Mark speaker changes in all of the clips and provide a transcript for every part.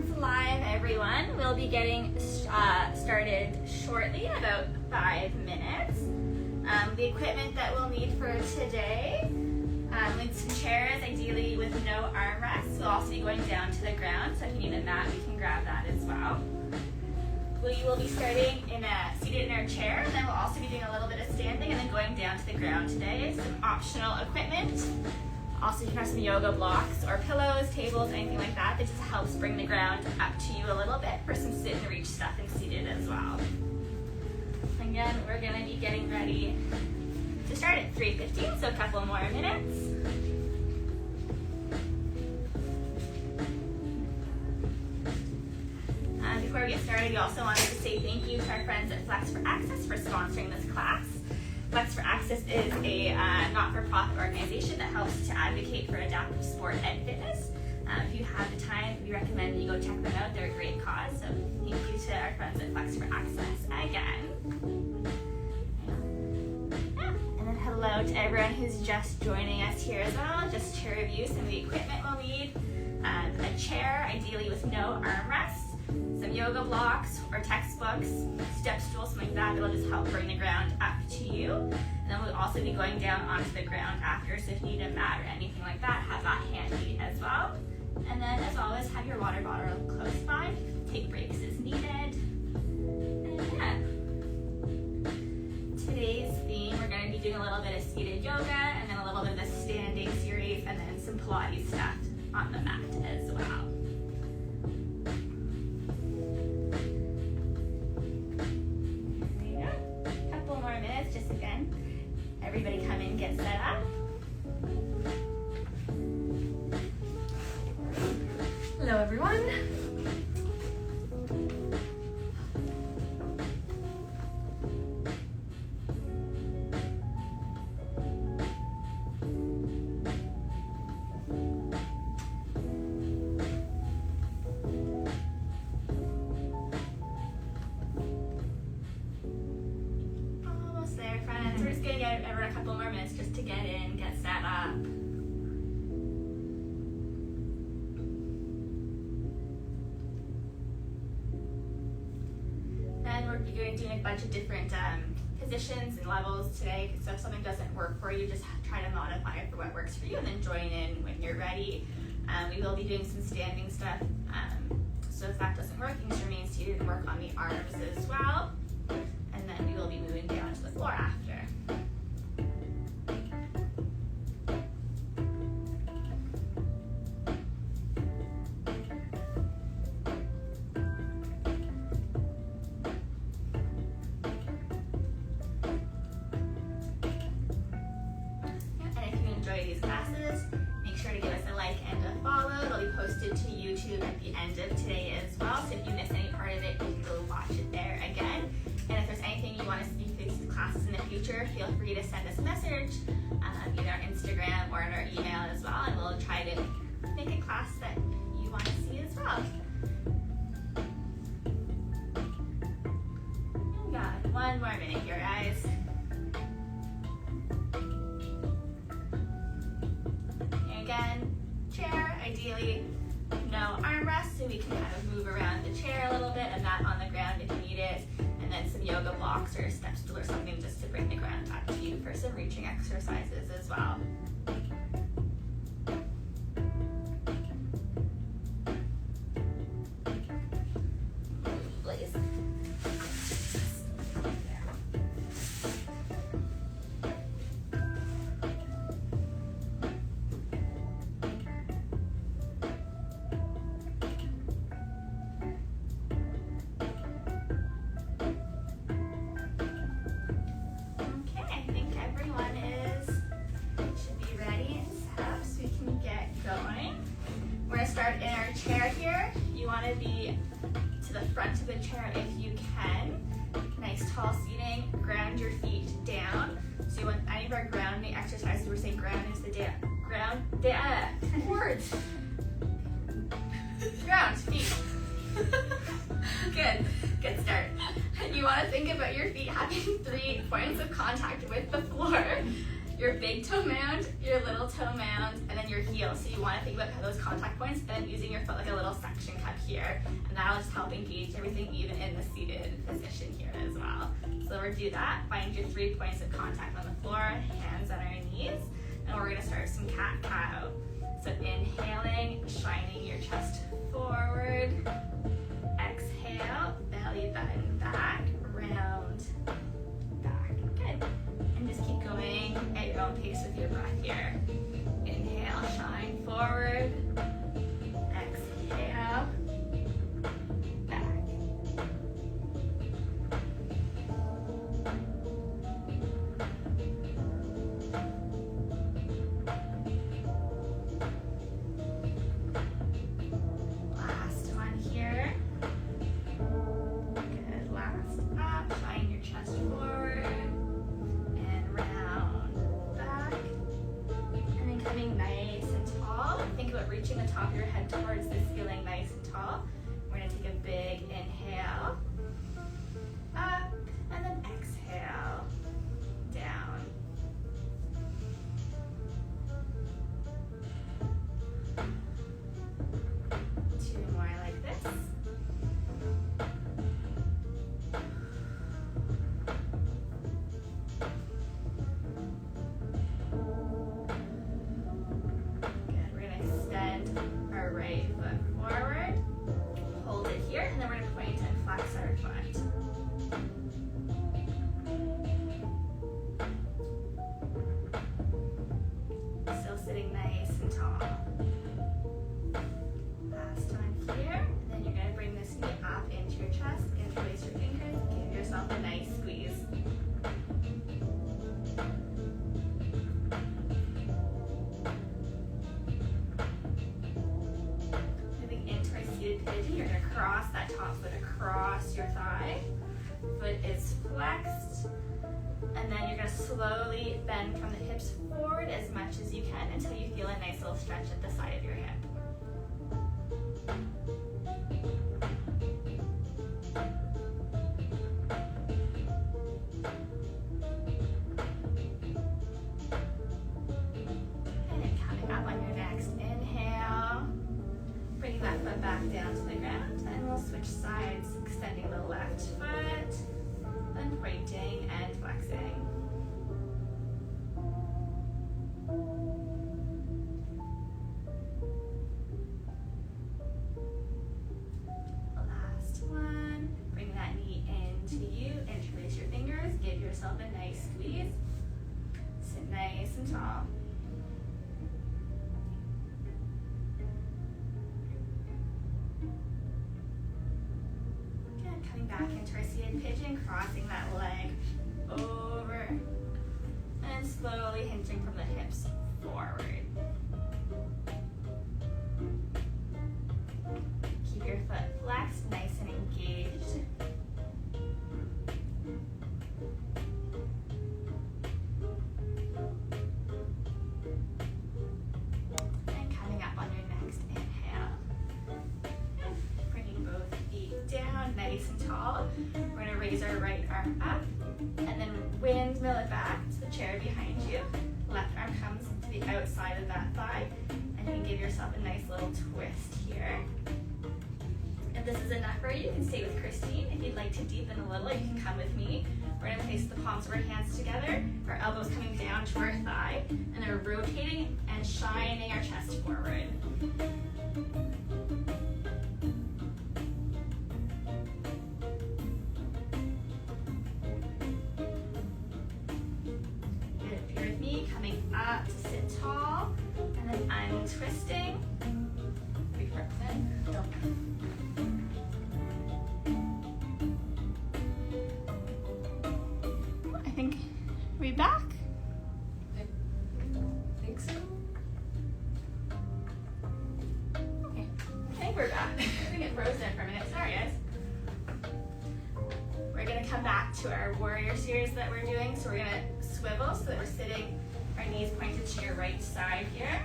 Speaker 1: Sounds live, everyone. We'll be getting started shortly, in about 5 minutes. The equipment that we'll need for today, with some chairs, ideally with no armrests. We'll also be going down to the ground, so if you need a mat, we can grab that as well. We will be starting seated in our chair, and then we'll also be doing a little bit of standing and then going down to the ground today. Some optional equipment. Also, you can have some yoga blocks or pillows, tables, anything like that that just helps bring the ground up to you a little bit for some sit and reach stuff and seated as well. Again, we're going to be getting ready to start at 3:15, so a couple more minutes. Before we get started, we also wanted to say thank you to our friends at Flex for Access for sponsoring this class. Flex for Access is a not-for-profit organization that helps to advocate for adaptive sport and fitness. If you have the time, we recommend that you go check them out. They're a great cause. So thank you to our friends at Flex for Access again. And then hello to everyone who's just joining us here as well. Just to review some of the equipment we'll need. A chair, ideally with no armrests. Some yoga blocks or textbooks, step stools, something like that that'll just help bring the ground up to you. And then we'll also be going down onto the ground after, so if you need a mat or anything like that, have that handy as well. And then, as always, have your water bottle close by. Take breaks as needed. And yeah. Today's theme, we're going to be doing a little bit of seated yoga, and then a little bit of the standing series, and then some Pilates stuff on the mat as well. Just again, everybody come in, get set up.
Speaker 2: Hello everyone.
Speaker 1: A couple more minutes just to get in, get set up. Then we're doing a bunch of different positions and levels today, so if something doesn't work for you, just try to modify it for what works for you and then join in when you're ready. We will be doing some standing stuff, so if that doesn't work, you can just remain seated and work on the arms as well. And then we will be moving down to the floor after. These classes, make sure to give us a like and a follow. It'll be posted to YouTube at the end of today as well, so if you miss any part of it, you can go watch it there again. And if there's anything you want to speak to these classes in the future, feel free to send us a message, either on Instagram or in our email as well, and we'll try to make a class that you want to see as well. We got 1 more minute here, guys. Again, chair, ideally no armrest, so we can kind of move around the chair a little bit, and mat on the ground if you need it, and then some yoga blocks or a step stool or something just to bring the ground up to you for some reaching exercises as well. Please. Start in our chair here. You want to be to the front of the chair if you can. Nice tall seating. Ground your feet down. So you want any of our grounding exercises, we're saying ground into the words. Ground, feet. Good start. You want to think about your feet having 3 points of contact with the floor. Your big toe mound, your little toe mound, and then your heel. So you want to think about those contact points and using your foot like a little suction cup here. And that'll just help engage everything even in the seated position here as well. So we'll do that. Find your 3 points of contact on the floor, hands on our knees. And we're going to start some cat-cow. So inhaling, shining your chest forward. Exhale, belly button back, round, back. Good. And just keep going at your own pace with your breath here. Inhale, shine forward. Exhale, back. Last one here. Good. Last up. Shine your chest forward and round, back. And then coming nice and tall. Think about reaching the top of your head towards the ceiling, nice and tall. We're going to take a big inhale. Up. And then exhale. Down. Two more like this. Good. We're going to extend our right foot forward. Hold it here, and then we're going to point and flex our foot. Still sitting nice and tall. Last one here. And then you're going to bring this knee up into your chest, interlace your fingers, give yourself a nice squeeze. Moving into our seated pigeon, you're going to cross that top foot across your thigh. Foot is flexed. And then you're going to slowly bend from the hips forward as much as you can until you feel a nice little stretch at the side of your hip. And then coming up on your next inhale, bringing that foot back down to the ground, and we'll switch sides, extending the left foot, then pointing and flexing. Last one, bring that knee into you, interlace your fingers, give yourself a nice squeeze. Sit nice and tall. Good, coming back into our seated pigeon, crossing that leg over, and slowly hinging from the hips forward. Keep your foot flexed, nice and engaged. And coming up on your next inhale. Bringing both feet down, nice and tall. We're going to raise our right arm up, and then windmill it back to the chair behind you. Left arm comes to the outside of that thigh, and you can give yourself a nice little twist here. If this is enough for you, you can stay with Christine. If you'd like to deepen a little, you can come with me. We're going to place the palms of our hands together, our elbows coming down to our thigh, and then rotating and shining our chest forward. Good. If you're with me, coming up to sit tall, and then untwisting. I think, are we back?
Speaker 2: I think so.
Speaker 1: Okay, I think we're back. I think it froze in for a minute. Sorry, guys. We're going to come back to our warrior series that we're doing. So we're going to swivel so that we're sitting, our knees pointed to your right side here.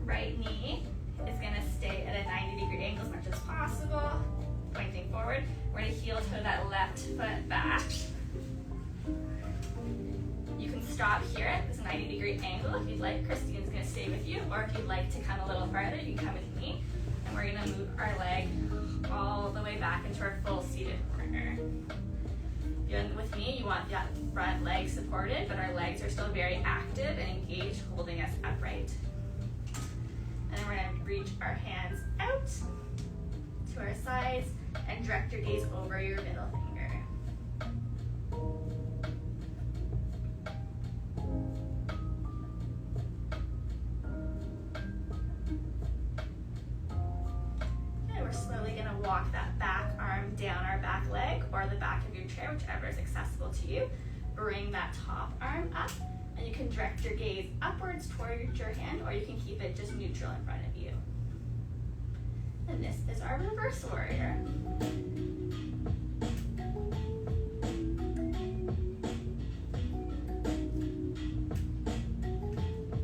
Speaker 1: Right knee is going to stay at a 90-degree angle as much as possible, pointing forward. We're going to heel toe that left foot back. You can stop here at this 90-degree angle if you'd like. Christine's going to stay with you, or if you'd like to come a little farther, you can come with me. And we're going to move our leg all the way back into our full seated corner. Again, with me, you want that front leg supported, but our legs are still very active and engaged, holding us upright. And then we're going to reach our hands out to our sides and direct your gaze over your middle finger. Slowly going to walk that back arm down our back leg or the back of your chair, whichever is accessible to you. Bring that top arm up, and you can direct your gaze upwards toward your hand, or you can keep it just neutral in front of you. And this is our reverse warrior. And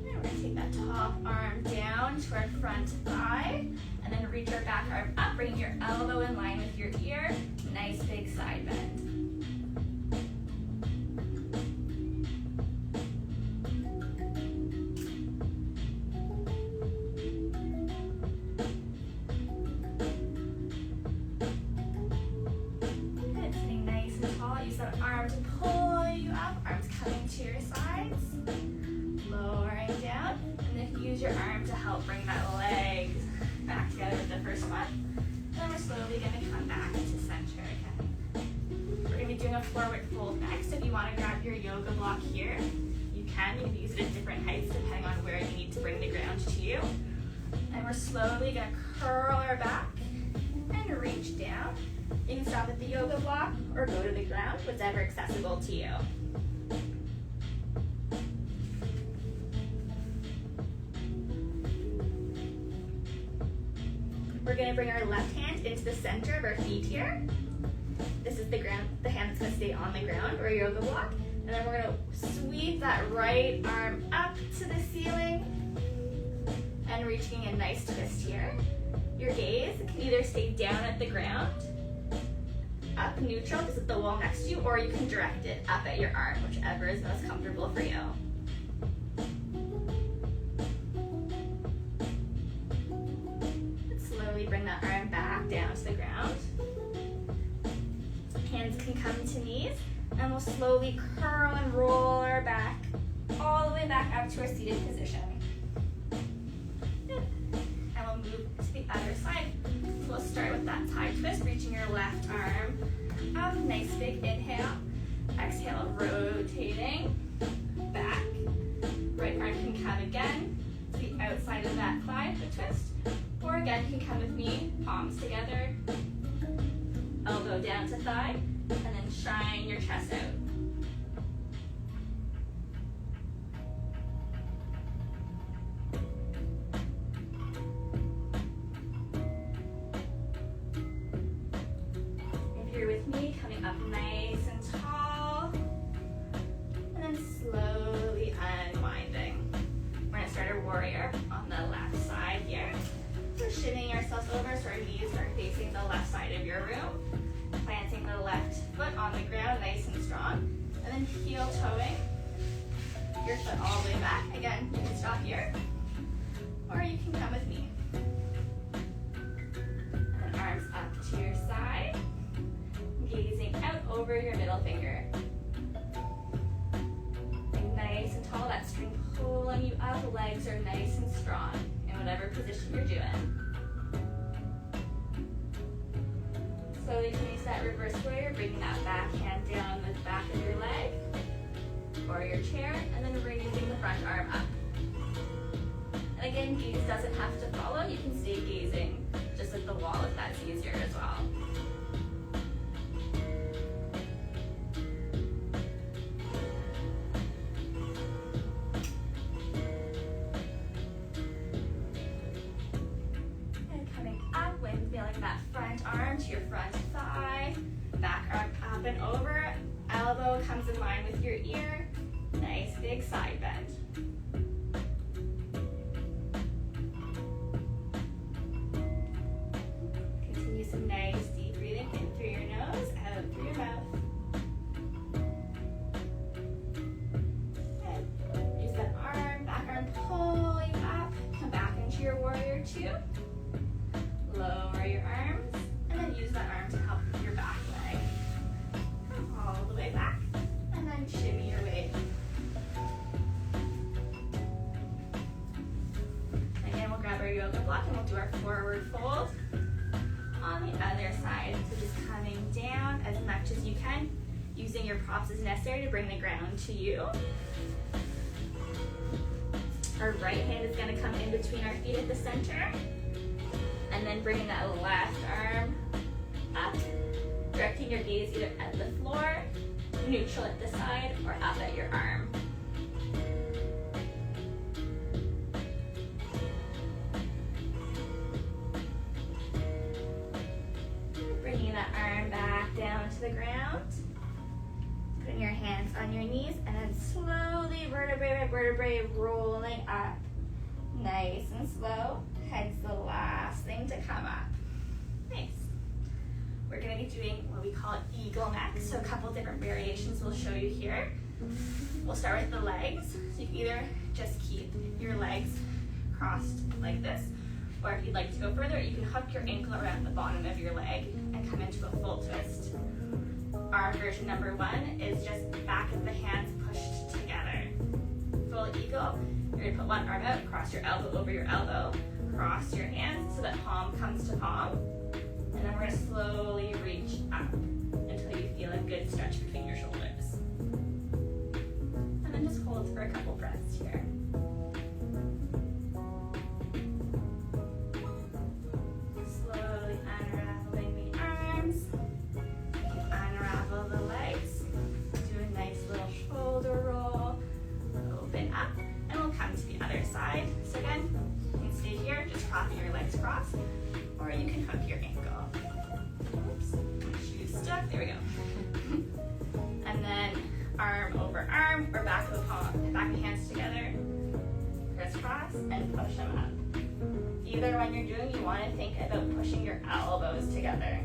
Speaker 1: we're going to take that top arm down to our front thigh. And then reach our back arm up, bring your elbow in line with your ear. Nice big side bend. Good, sitting nice and tall. Use that arm to pull you up. Arms coming to your sides. Lowering down. And then use your arm to help bring that leg back together with the first one. Then we're slowly going to come back to center again. We're going to be doing a forward fold next. If you want to grab your yoga block here, you can. You can use it at different heights depending on where you need to bring the ground to you. And we're slowly going to curl our back and reach down. You can stop at the yoga block or go to the ground, whatever accessible to you. We're going to bring our left hand into the center of our feet here. This is the ground, the hand that's going to stay on the ground or yoga block. And then we're going to sweep that right arm up to the ceiling and reaching a nice twist here. Your gaze can either stay down at the ground, up neutral, just at the wall next to you, or you can direct it up at your arm, whichever is most comfortable for you. Bring that arm back down to the ground. Hands can come to knees, and we'll slowly curl and roll our back all the way back up to our seated position. Good. And we'll move to the other side. So we'll start with that side twist, reaching your left arm up. Nice big inhale. Exhale, rotating back. Right arm can come again to the outside of that thigh, the twist. Or again, you can come with me, palms together, elbow down to thigh, and then shine your chest out. If you're with me, coming up nice and tall, and then slowly unwinding. We're gonna start our warrior on the left side here. We're shimmying ourselves over so our knees are facing the left side of your room. Planting the left foot on the ground nice and strong. And then heel toeing your foot all the way back. Again, you can stop here. Or you can come with me. And then arms up to your side. Gazing out over your middle finger. And nice and tall. That string pulling you up. Legs are nice and strong. Whatever position you're doing. Slowly finish that reverse warrior, bringing that back hand down the back of your leg or your chair, and then raising the front arm up. And again, gaze doesn't have to follow. You can stay gazing just at the wall if that's easier as well. That front arm to your front thigh, back arm up and over, elbow comes in line with your ear, nice big side bend. Continue some nice deep breathing in through your nose, out through your mouth. two. Lower your arms, and then use that arm to help your back leg. All the way back, and then shimmy your way. Again, we'll grab our yoga block and we'll do our forward fold on the other side. So just coming down as much as you can, using your props as necessary to bring the ground to you. Our right hand is going to come in between our feet at the center, and then bringing that left arm up, directing your gaze either at the floor, neutral at the side, or up at your arm. Bringing that arm back down to the ground. Putting your hands on your knees, and then slowly, vertebrae by vertebrae, rolling up. Nice and slow. Head's the last thing to come up. Nice. We're going to be doing what we call eagle next, so a couple different variations we'll show you here. We'll start with the legs. So you can either just keep your legs crossed like this, or if you'd like to go further, you can hook your ankle around the bottom of your leg and come into a full twist. Our version number one is just back of the hands pushed together. Full eagle. You're going to put one arm out, cross your elbow over your elbow, cross your hands so that palm comes to palm, and then we're going to slowly reach up until you feel a good stretch between your shoulders. And then just hold for a couple breaths here. Slowly unraveling the arms. Unravel the legs. Do a nice little shoulder roll. Open up, and we'll come to the other side. So again, you can stay here, just crossing your legs crossed, or you can hook your ankle. Oops, shoes stuck. There we go. And then arm over arm, or back of the palm, back of hands together, crisscross, and push them up. Either one you're doing, you want to think about pushing your elbows together.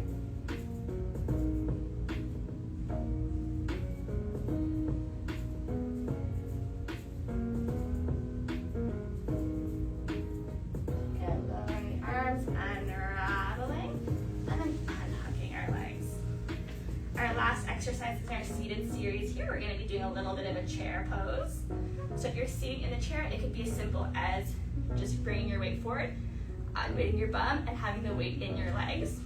Speaker 1: Exercises in our seated series here. We're going to be doing a little bit of a chair pose. So if you're sitting in the chair, it could be as simple as just bringing your weight forward, unweighting your bum, and having the weight in your legs.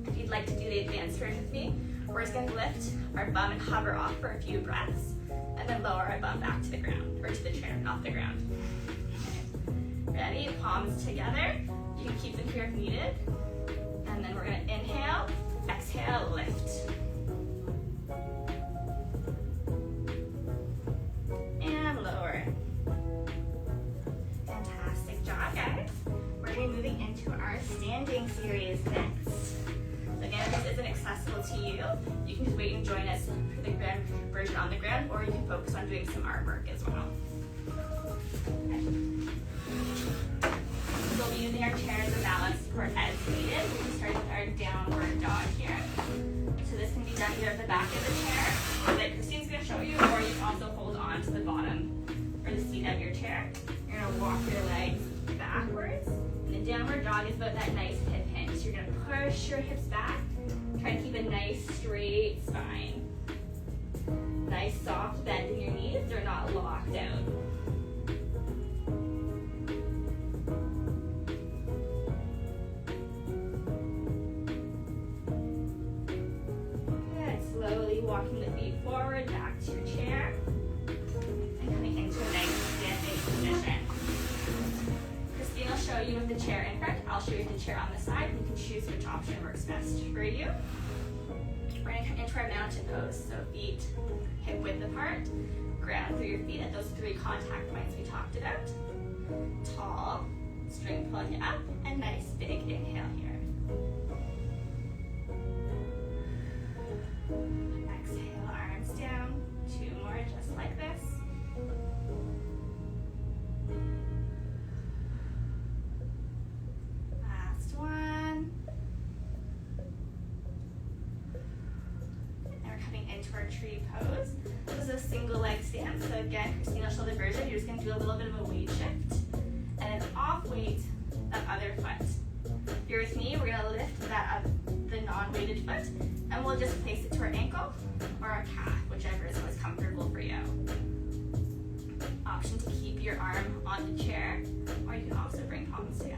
Speaker 1: If you'd like to do the advanced version with me, we're just going to lift our bum and hover off for a few breaths, and then lower our bum back to the ground, or to the chair, not the ground. Ready? Palms together. You can keep them here if needed. And then we're going to inhale, exhale, lift. And lower. Fantastic job, guys. We're going to be moving into our standing series next. So again, if this isn't accessible to you, you can just wait and join us for the ground version on the ground, or you can focus on doing some artwork as well. Okay. So we'll be using our chair as a balance support as needed. We'll be starting with our downward dog here. So this can be done either at the back of the chair, that Christine's going to show you, or you can also hold on to the bottom or the seat of your chair. You're going to walk your legs backwards. And the downward dog is about that nice hip hinge. So you're going to push your hips back. Try to keep a nice straight spine. Nice soft bend in your knees. They're not locked out. Slowly walking the feet forward, back to your chair, and coming into a nice standing position. Christine will show you with the chair in front. I'll show you the chair on the side. You can choose which option works best for you. We're going to come into our mountain pose. So feet hip width apart, ground through your feet at those 3 contact points we talked about. Tall, string pulling you up, and nice big inhale here. Exhale, arms down. 2 more, just like this. Last one. And we're coming into our tree pose. This is a single leg stand. So again, Christine will show the version. You're just going to do a little bit of a weight shift. And an off weight that other foot. If you're with me, we're going to lift the non-weighted foot, and we'll just place it to our ankle or our calf, whichever is most comfortable for you. Option to keep your arm on the chair, or you can also bring palms together.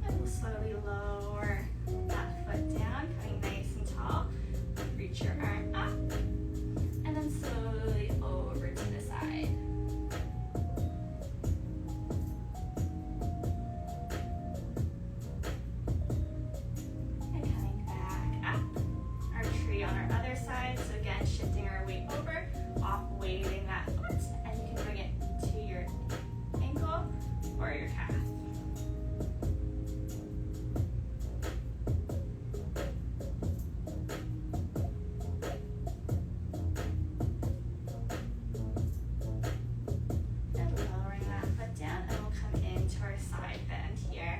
Speaker 1: And we'll slowly lower that foot down, coming nice and tall. Reach your arm up, and then slowly over to the side. So again, shifting our weight over, off-weighting that foot, and you can bring it to your ankle or your calf. And lowering that foot down, and we'll come into our side bend here.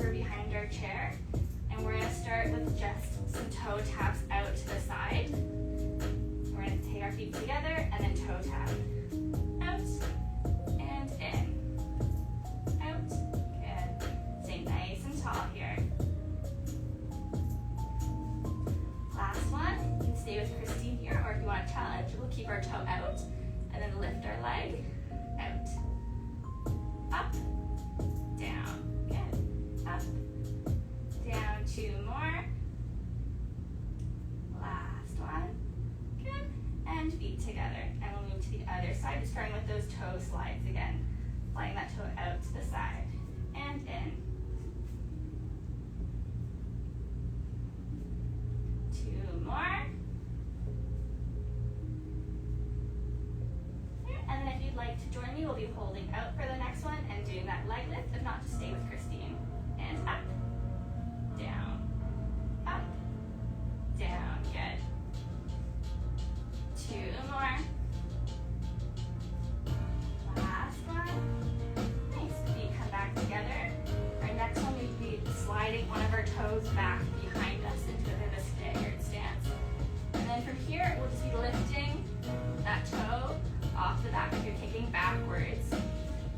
Speaker 1: Behind our chair, and we're going to start with just some toe taps out to the side. We're going to take our feet together and then toe tap out and in, out, good. Stay nice and tall here. Last one, you can stay with Christine here, or if you want to challenge, we'll keep our toe out and then lift our leg out, up, down. Up, down, 2 more. Last one. Good. And feet together. And we'll move to the other side, starting with those toe slides again. Flying that toe out to the side. And in. 2 more. And then if you'd like to join me, we'll be holding out for the next one and doing that leg lift, if not, just stay with Christine. And up, down, up, down, good. 2 more. Last one. Nice, feet come back together. Our next one, we'd be sliding one of our toes back behind us into a bit of a staggered stance. And then from here, we'll just be lifting that toe off the back if you're kicking backwards.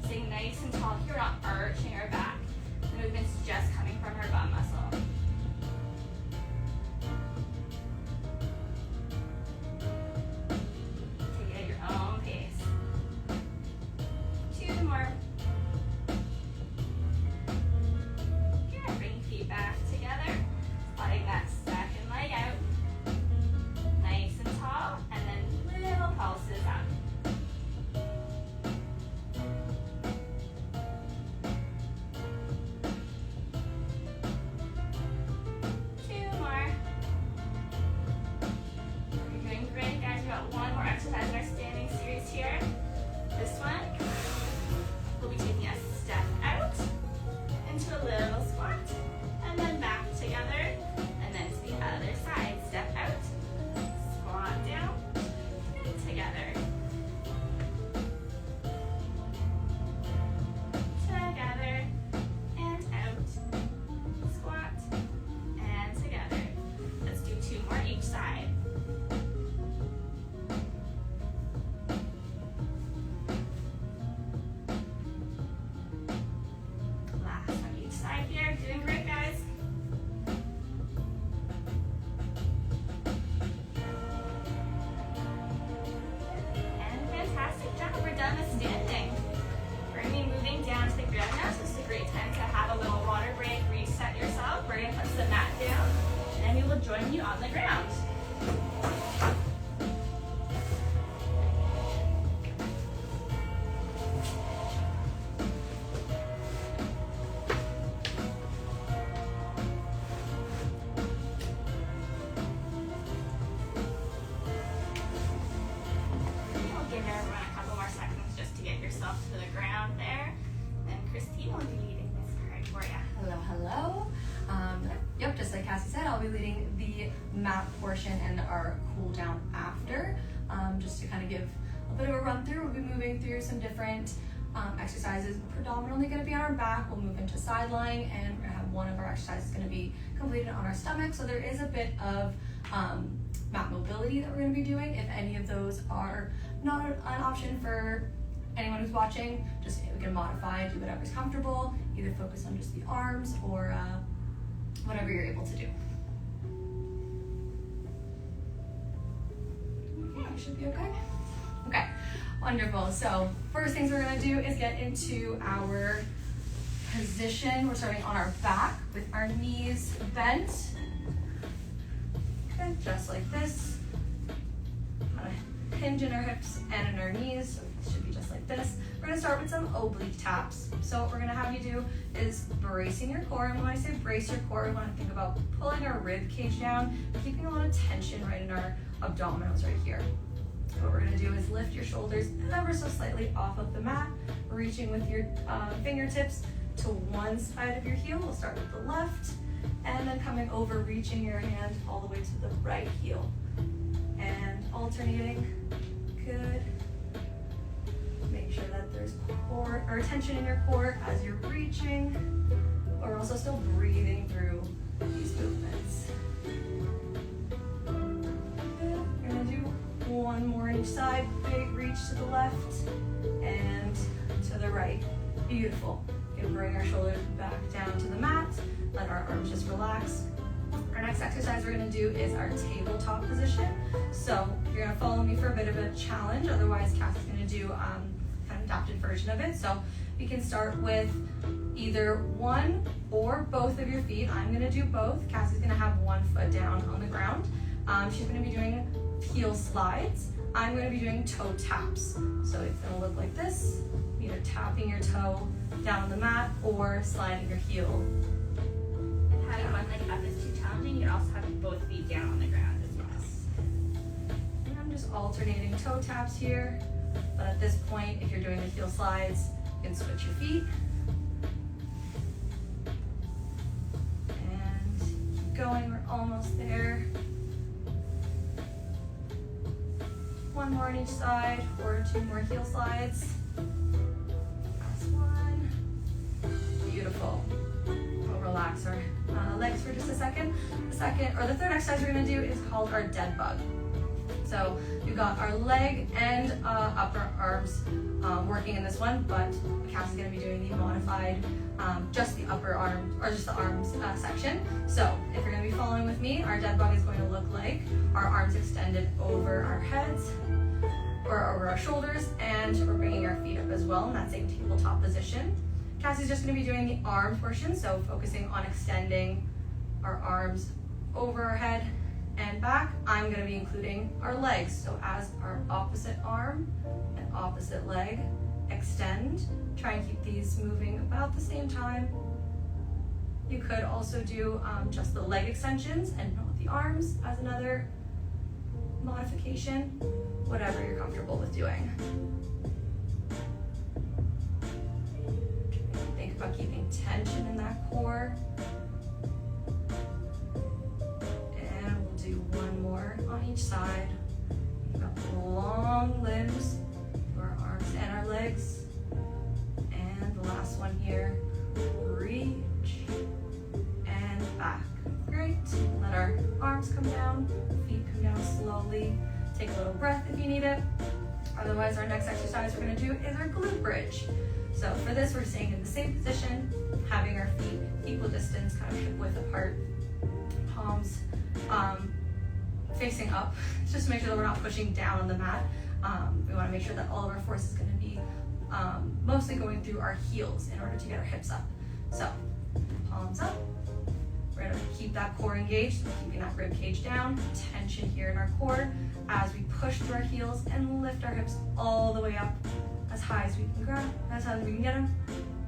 Speaker 1: Staying nice and tall here, not arching our back. The movement's just coming from her bum muscle. Take it at your own pace. 2 more. Good. Bring feet back together. Sliding that second leg out. Nice and tall. And then little pulses up. Join you on the ground. We'll give everyone a couple more seconds just to get yourself to the ground there. Then Christine will be leading this part for you.
Speaker 2: Hello, hello. Yep, just like Cassie said, I'll be leading the mat portion and our cool down after, just to kind of give a bit of a run through. We'll be moving through some different exercises, predominantly going to be on our back. We'll move into side lying, and we're going to have one of our exercises going to be completed on our stomach. So there is a bit of mat mobility that we're going to be doing. If any of those are not an option for anyone who's watching, just we can modify, do whatever's comfortable, either focus on just the arms or whatever you're able to do. Okay, should be okay. Okay, wonderful. So first things we're going to do is get into our position. We're starting on our back with our knees bent. Okay, just like this. Kind of hinge in our hips and in our knees. So it should be just like this. We're going to start with some oblique taps. So what we're going to have you do is bracing your core. And when I say brace your core, we want to think about pulling our rib cage down, keeping a lot of tension right in our abdominals right here. What we're going to do is lift your shoulders ever so slightly off of the mat, reaching with your fingertips to one side of your heel. We'll start with the left, and then coming over, reaching your hand all the way to the right heel. And alternating. Good. Make sure that there's core or tension in your core as you're reaching, but we're also still breathing through these movements. Good. You're going to do one more on each side. Big reach to the left and to the right. Beautiful. You can bring our shoulders back down to the mat. Let our arms just relax. Our next exercise we're going to do is our tabletop position. So you're going to follow me for a bit of a challenge. Otherwise, Cassie's going to do kind of adapted version of it. So you can start with either one or both of your feet. I'm going to do both. Cassie's going to have one foot down on the ground. She's going to be doing heel slides. I'm going to be doing toe taps. So it's going to look like this, either tapping your toe down on the mat or sliding your heel.
Speaker 1: Having one leg up is too challenging. You can also have both feet down on the ground as well.
Speaker 2: And I'm just alternating toe taps here. But at this point, if you're doing the heel slides, you can switch your feet. And keep going, we're almost there. One more on each side, or two more heel slides. Last one. Beautiful. We'll relax our legs for just a second. The third exercise we're going to do is called our dead bug. So we've got our leg and upper arms working in this one, but Cassie's going to be doing the modified, just the upper arms, or just the arms section. So if you're going to be following with me, our dead bug is going to look like our arms extended over our heads or over our shoulders, and we're bringing our feet up as well in that same tabletop position. Cassie's just going to be doing the arm portion, so focusing on extending our arms over our head and back. I'm going to be including our legs, so as our opposite arm and opposite leg extend, try and keep these moving about the same time. You could also do just the leg extensions and not the arms as another modification, whatever you're comfortable with doing. Think about keeping tension in that core. And we'll do one more on each side. We've got long limbs for our arms and our legs. And the last one here, reach and back. Great. Let our arms come down, feet come down slowly. Take a little breath if you need it. Otherwise, our next exercise we're going to do is our glute bridge. So for this, we're staying in the same position, having our feet equal distance, kind of hip width apart, palms facing up, just to make sure that we're not pushing down on the mat. We want to make sure that all of our force is going to be mostly going through our heels in order to get our hips up. So palms up. We're going to keep that core engaged, keeping that rib cage down, tension here in our core as we push through our heels and lift our hips all the way up as high as we can grab, as high as we can get them,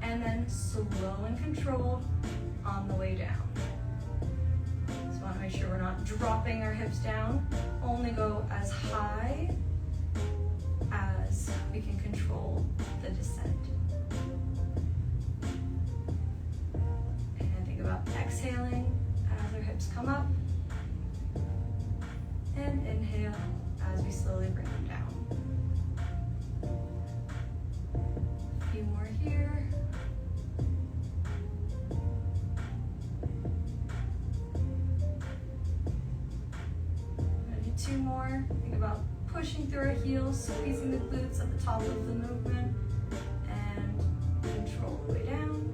Speaker 2: and then slow and controlled on the way down. So we want to make sure we're not dropping our hips down, only go as high as we can control the descent. And think about Exhaling as our hips come up. And inhale as we slowly bring them down. A few more here. Two more. Think about pushing through our heels, squeezing the glutes at the top of the movement, and control the way down.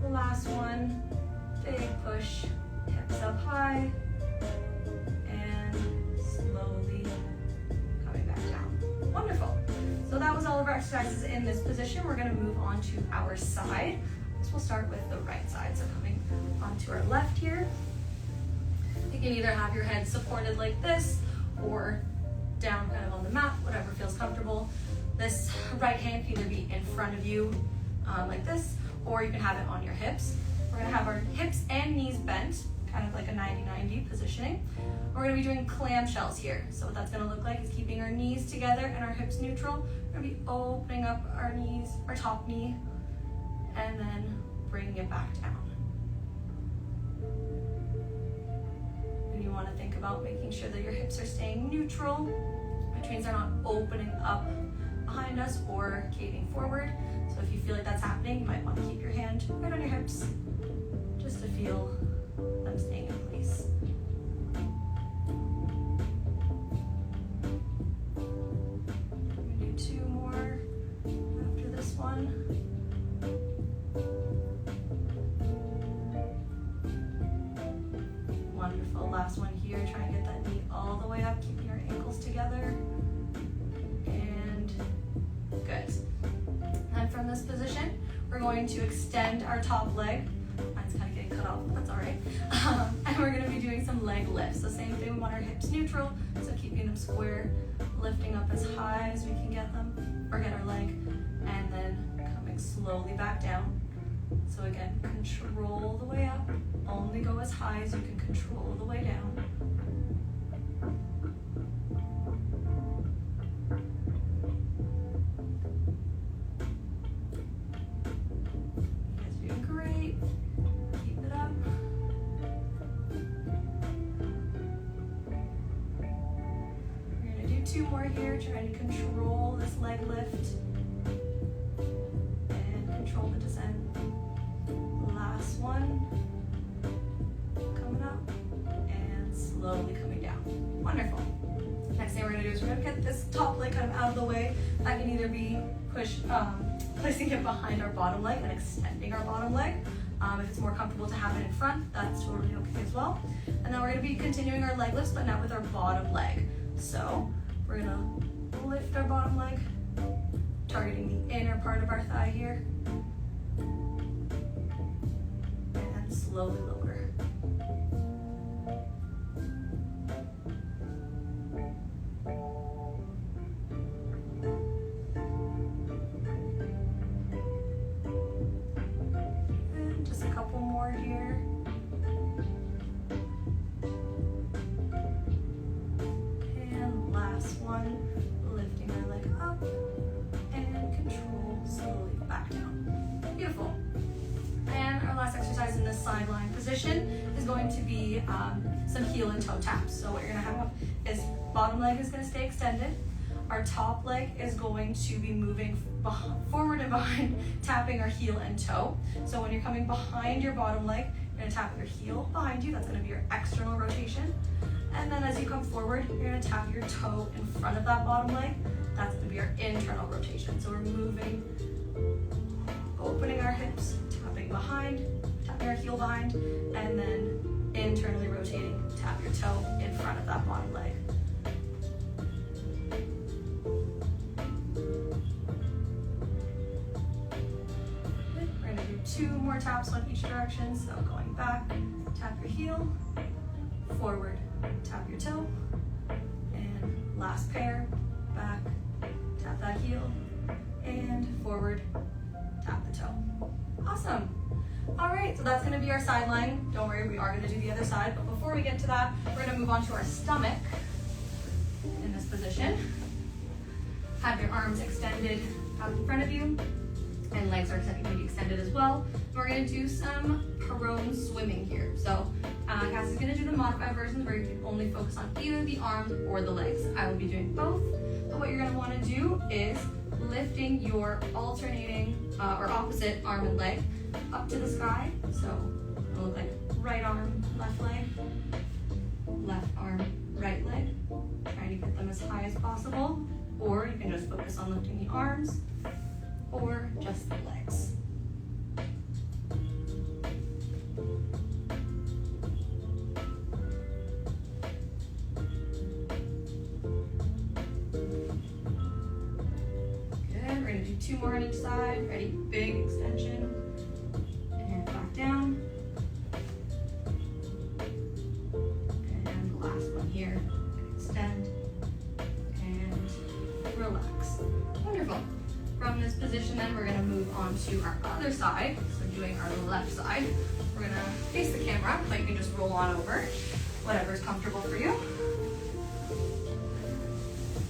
Speaker 2: The last one, big push, hips up high, and slowly coming back down. Wonderful. So that was all of our exercises in this position. We're going to move on to our side. So we'll start with the right side. So coming onto our left here. You can either have your head supported like this or down kind of on the mat, whatever feels comfortable. This right hand can either be in front of you like this, or you can have it on your hips. We're gonna have our hips and knees bent, kind of like a 90-90 positioning. We're gonna be doing clamshells here. So what that's gonna look like is keeping our knees together and our hips neutral. We're gonna be opening up our knees, our top knee, and then bringing it back down. You want to think about making sure that your hips are staying neutral, which means they're not opening up behind us or caving forward. So if you feel like that's happening, you might want to keep your hand right on your hips just to feel them staying in place. We're going to do two more after this one. Wonderful. Last one here. Try and get that knee all the way up, keeping your ankles together. And good. And from this position, we're going to extend our top leg. Mine's kind of getting cut off, but that's all right. And we're going to be doing some leg lifts. So same thing, we want our hips neutral, so keeping them square, lifting up as high as we can get them, or get our leg, and then coming slowly back down. So again, control the way up. Only go as high as you can control the way down. You guys are doing great. Keep it up. We're going to do two more here, trying to control this leg lift and control the descent. Last one. Coming up and slowly coming down. Wonderful. Next thing we're going to do is we're going to get this top leg kind of out of the way. That can either be placing it behind our bottom leg and extending our bottom leg. If it's more comfortable to have it in front, that's totally okay as well. And then we're going to be continuing our leg lifts, but now with our bottom leg. So we're going to lift our bottom leg, targeting the inner part of our thigh here. And slowly lower. Couple more here. And last one, lifting our leg up and control slowly back down. Beautiful. And our last exercise in this sideline position is going to be some heel and toe taps. So what you're going to have is bottom leg is going to stay extended. Our top leg is going to be moving forward and behind, tapping our heel and toe. So when you're coming behind your bottom leg, you're going to tap your heel behind you. That's going to be your external rotation. And then as you come forward, you're going to tap your toe in front of that bottom leg. That's going to be our internal rotation. So we're moving, opening our hips, tapping behind, tapping our heel behind, and then internally rotating, tap your toe in front of that bottom leg. Two more taps on each direction, so going back, tap your heel, forward, tap your toe, and last pair, back, tap that heel, and forward, tap the toe. Awesome. All right, so that's gonna be our sideline. Don't worry, we are gonna do the other side, but before we get to that, we're gonna move on to our stomach in this position. Have your arms extended out in front of you. And legs are going to be extended as well. We're going to do some prone swimming here. So Cassie's gonna do the modified version where you can only focus on either the arms or the legs. I will be doing both, but what you're gonna wanna do is lifting your alternating or opposite arm and leg up to the sky. So it'll look like right arm, left leg, left arm, right leg. Trying to get them as high as possible, or you can just focus on lifting the arms or just the legs. Good, we're gonna do 2 more on each side. Ready, big extension, and back down. And the last one here, extend, and relax. Wonderful. From this position then, we're gonna move on to our other side. So doing our left side. We're gonna face the camera, but you can just roll on over, whatever's comfortable for you.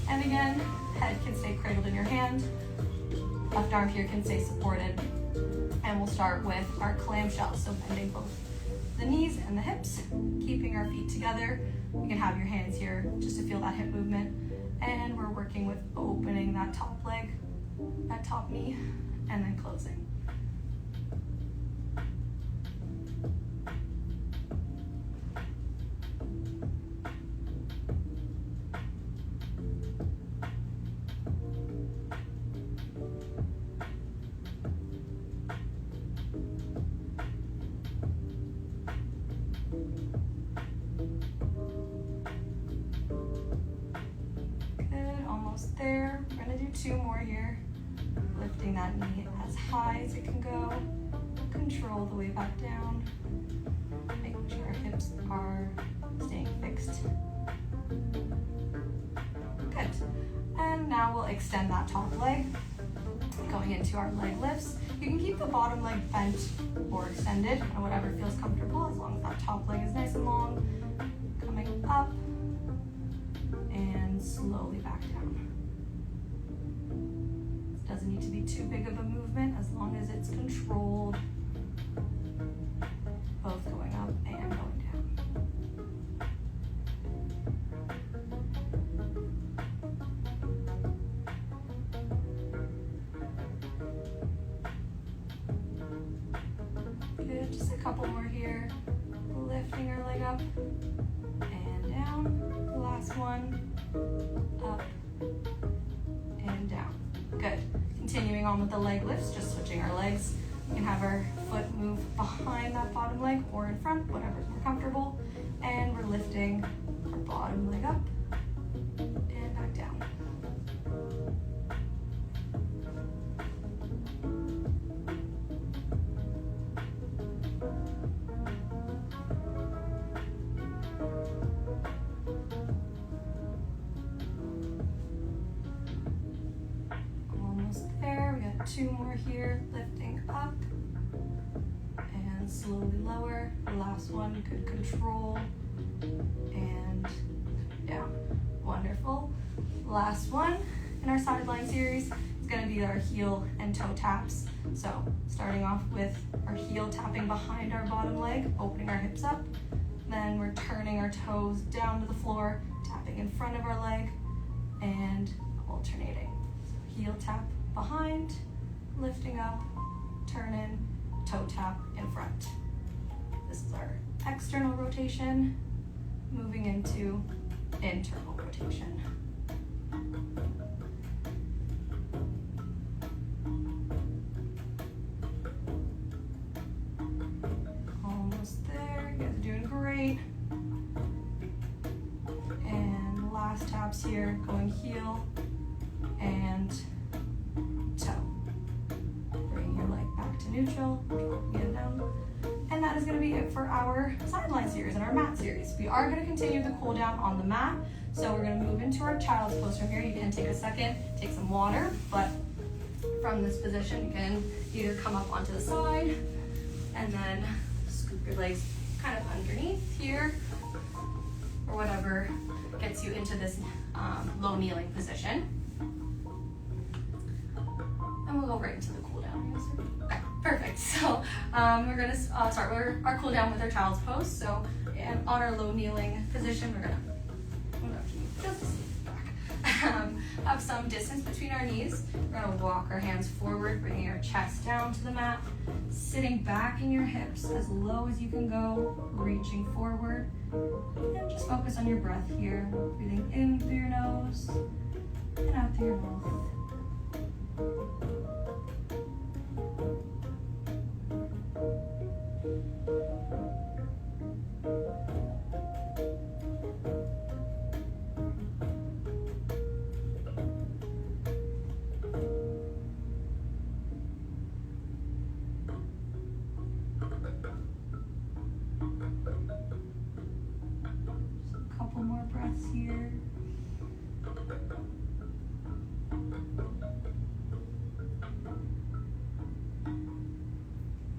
Speaker 2: And again, head can stay cradled in your hand. Left arm here can stay supported. And we'll start with our clamshell. So bending both the knees and the hips, keeping our feet together. You can have your hands here just to feel that hip movement. And we're working with opening that top leg, that top knee, and then closing. There. We're gonna do 2 more here. Lifting that knee as high as it can go. Control the way back down. Making sure our hips are staying fixed. Good. And now we'll extend that top leg. Going into our leg lifts. You can keep the bottom leg bent or extended, or whatever feels comfortable, as long as that top leg is nice and long. Coming up and slowly back down. Doesn't need to be too big of a movement as long as it's controlled. Both going up and going down. Good, just a couple more here. Lifting our leg up and down. The last one, up and down. Good. Continuing on with the leg lifts, just switching our legs. We can have our foot move behind that bottom leg or in front, whatever's more comfortable. And we're lifting our bottom leg up and back down. There, we got 2 more here, lifting up and slowly lower. The last one, good control, and down. Wonderful. Last one in our sideline series is going to be our heel and toe taps. So starting off with our heel tapping behind our bottom leg, opening our hips up. Then we're turning our toes down to the floor, tapping in front of our leg, and alternating. So heel tap behind, lifting up, turn in, toe tap in front. This is our external rotation, moving into internal rotation. Almost there, you guys are doing great. And last taps here, going heel and toe. Bring your leg back to neutral, get down. And that is going to be it for our sideline series and our mat series. We are going to continue the cool down on the mat. So we're going to move into our child's pose from here. You can take a second, take some water, but from this position, you can either come up onto the side and then scoop your legs kind of underneath here, or whatever gets you into this low kneeling position. And we'll go right into the cool down. Okay, perfect. Perfect. So we're gonna start our cool down with our child's pose. So on our low kneeling position, we're gonna just back. Have some distance between our knees. We're gonna walk our hands forward, bringing our chest down to the mat, sitting back in your hips as low as you can go, reaching forward, and just focus on your breath here. Breathing in through your nose and out through your mouth. Couple more breaths here.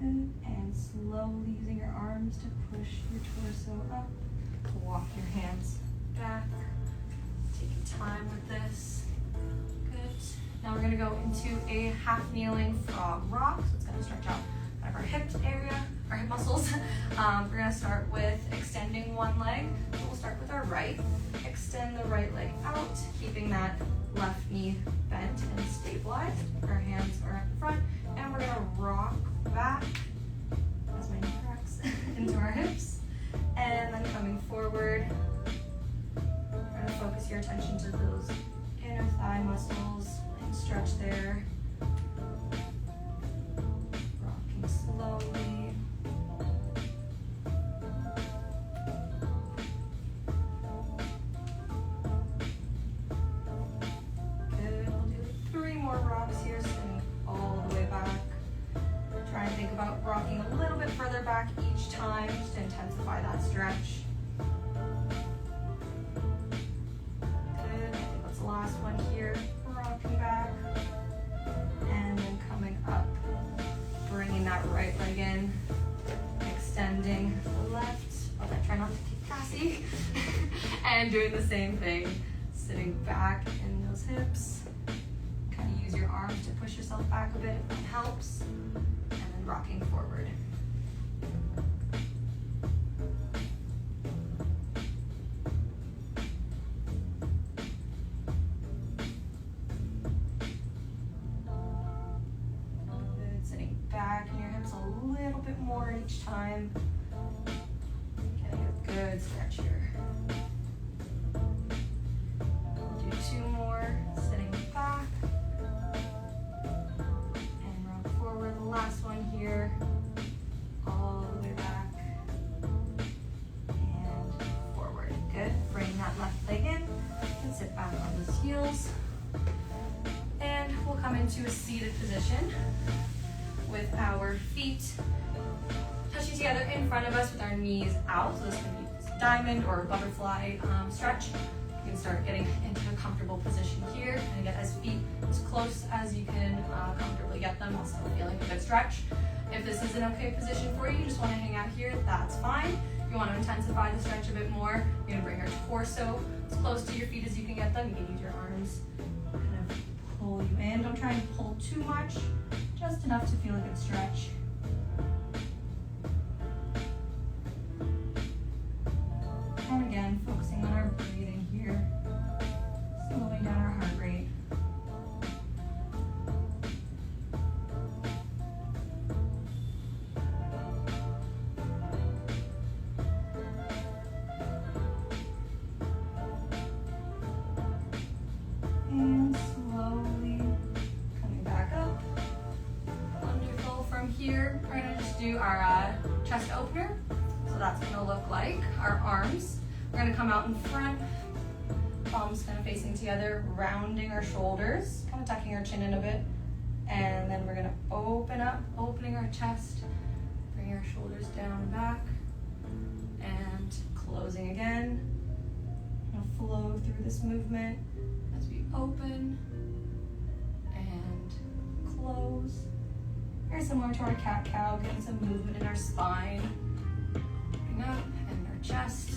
Speaker 2: And slowly using your arms to push your torso up. Walk your hands back. Taking time with this. Good. Now we're going to go into a half kneeling frog rock. So it's going to stretch out kind of our hip area, our hip muscles. We're going to start with extending one leg. So we'll start with our right. Extend the right leg out, keeping that left knee bent and stabilized. Our hands are at the front, and we're going to rock back, as my knee cracks, into our hips. And then coming forward, we're going to focus your attention to those inner thigh muscles and stretch there. Rocking slowly. Good. We'll do 3 more rocks here, sitting all the way back. Try and think about rocking a little bit further back each time just to intensify that stretch. Good. I think that's the last one here. Rocking back. And then coming up. Bringing that right leg in. Extending the left. Okay, try not to keep Cassie. And doing the same thing. Sitting back in those hips. Kind of use your arms to push yourself back a bit if that helps. And then rocking forward. Good. Sitting back in your hips a little bit more each time. Getting a good stretch here. We'll do 2 more. Sitting back. And rock forward. The last one here. All the way back. And forward. Good. Bring that left leg in. And sit back on those heels. And we'll come into a seated position with our feet touching together in front of us with our knees out. So this can be diamond or butterfly stretch. You can start getting into a comfortable position here and get feet as close as you can comfortably get them while still feeling a good stretch. If this is an okay position for you, you just want to hang out here, that's fine. If you want to intensify the stretch a bit more, you're going to bring your torso as close to your feet as you can get them. You can use your arms to kind of pull you in. Don't try and pull too much, just enough to feel a good stretch. And again, focusing on our breathing here, slowing down our heart rate. And slowly coming back up. Wonderful. From here, we're going to just do our chest opener. So that's going to look like our arms. We're going to come out in front, palms kind of facing together, rounding our shoulders, kind of tucking our chin in a bit. And then we're going to open up, opening our chest, bringing our shoulders down and back, and closing again. We'll flow through this movement as we open and close. Very similar to our cat-cow, getting some movement in our spine. Bring up and our chest.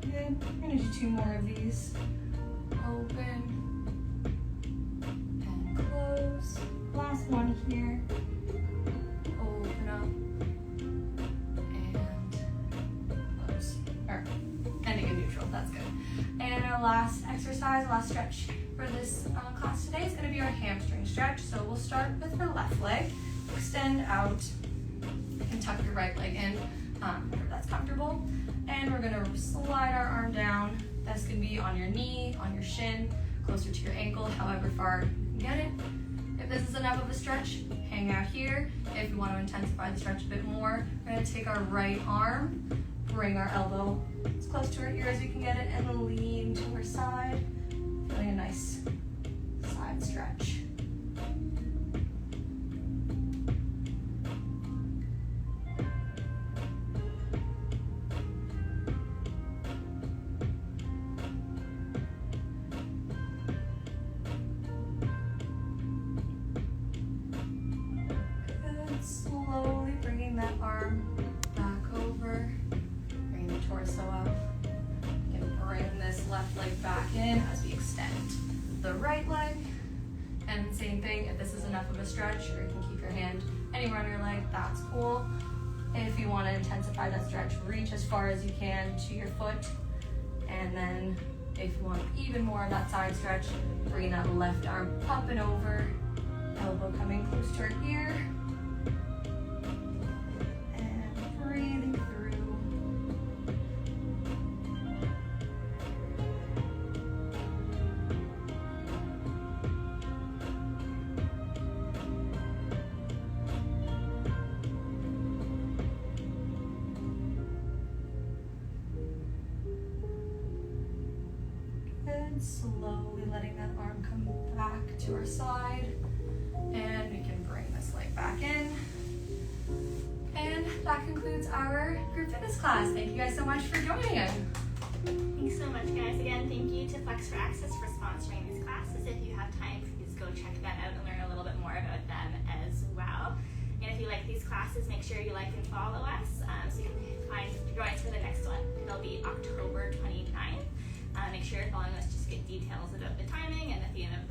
Speaker 2: Good. We're going to do 2 more of these. Open and close. Last one here. last exercise, last stretch for this class today is going to be our hamstring stretch. So we'll start with our left leg. Extend out and tuck your right leg in if that's comfortable. And we're going to slide our arm down. This can be on your knee, on your shin, closer to your ankle, however far you can get it. If this is enough of a stretch, hang out here. If you want to intensify the stretch a bit more, we're going to take our right arm, bring our elbow as close to our ear as we can get it, and then lean to our side, feeling a nice side stretch. Slowly bringing that arm back over, bring the torso up, and bring this left leg back in as we extend the right leg. And same thing, if this is enough of a stretch, or you can keep your hand anywhere on your leg, that's cool. If you want to intensify that stretch, reach as far as you can to your foot. And then if you want even more of that side stretch, bring that left arm up and over, elbow coming close to our ear. Breathing through. Good. Slowly letting that arm come back to our side. And we can bring this leg back in. And that concludes our group fitness class. Thank you guys so much for joining us.
Speaker 1: Thanks so much, guys. Again, thank you to Flex for Access for sponsoring these classes. If you have time, please go check them out and learn a little bit more about them as well. And if you like these classes, make sure you like and follow us so you can join us for the next one. It'll be October 29th. Make sure you're following us just to get details about the timing and the theme of